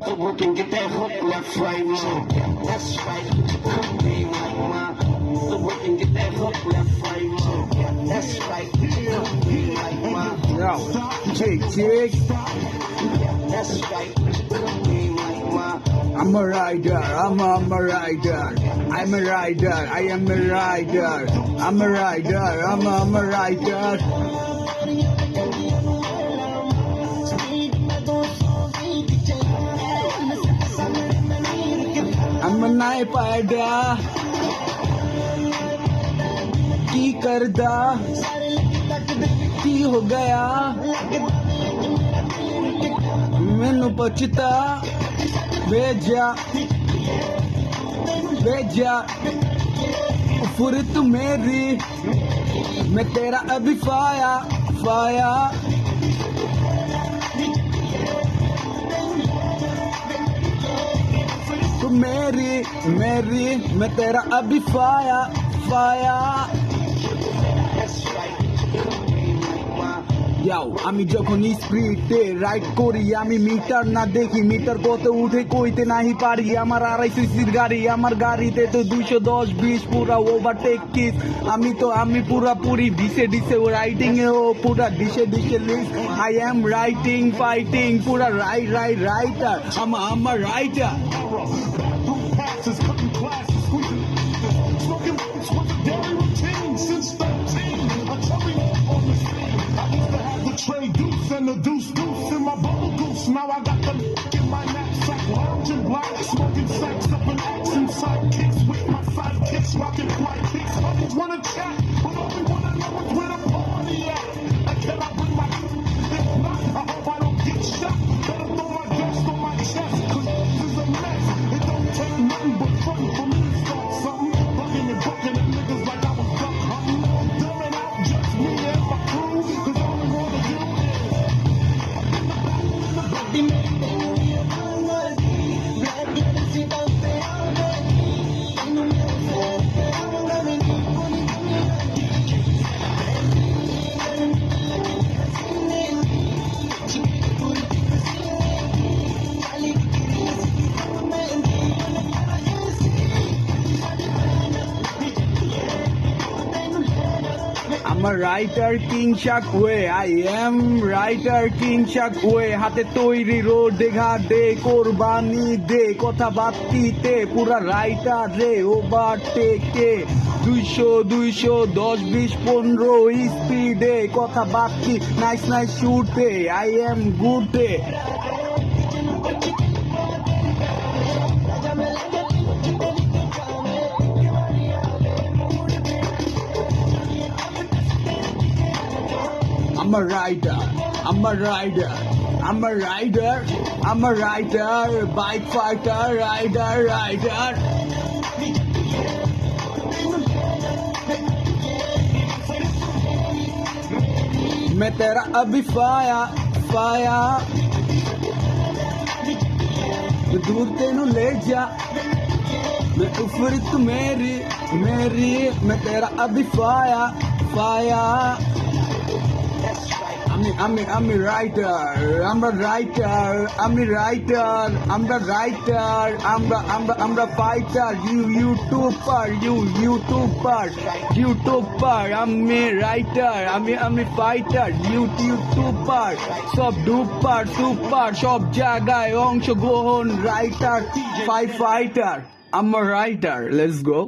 But we can get that hook left right now. That's right. Cook game like mine. So we can get that hook left right now. That's right. Cook game like mine. Yo, chick. That's right. Cook game like mine. I'm a rider, I'm a rider. I'm a rider, I am a rider. I'm a rider, I'm a rider. I'm a night की करदा की हो गया मैनू पछता भेजा फुरत मेरी मैं तेरा अभी फाया तू मेरी मैं तेरा अभी फाया যাও আমি যখন স্পিডে রাইড করি আমি মিটার না দেখি মিটার কত উঠে কইতে নাহি পারি আমার 250 সিসির গাড়ি আমার গাড়িতে তো 210-20 পুরা ওভারটেক কিস আমি পুরাপুরি ডিসে রাইডিং এ ও পুরা ডিসে list I am writing fighting পুরা রাইটার আমার writer Passes, cutting classes, squeezing smoking was a daily routine since 13. A chubby on the scene. I used to have the tray deuce and the deuce in my bubble goose. Now I got the in my knapsack, lounging black, smoking sacks up in action sidekicks with my sidekicks, rocking white kicks. Others wanna chat, but all they wanna know is where the party at. And can I bring my if not, I hope I don't get shot. Better throw my vest on my chest, cause this is a mess. It don't take nothing but fun for me to start something. Bugging and bucking at niggas like I was duck hunting. Dumbing out just me and my crew, cause all we wanna do I'm a writer King Shakwe I am writer King Shakwe হাতে তৈরি রোডে ঘাটে কোরবানি দে কথা বাতিতে পুরা writer রে ওভারটেকে 200-10-20-15 স্পিডে কথা বাতি nice শুটে I am good I'm a rider, bike fighter, rider. मैं तेरा अभी फाया दूर तेनू ले जा मैं उफरी तू मेरी मैं तेरा अभी फाया I'm a writer. I'm the writer. I'm the fighter. You YouTuber. I'm a writer. I'm a fighter. YouTuber. Sub duper, super. Sub jagay অংশগ্রহণ writer. Fighter. I'm a writer. Let's go.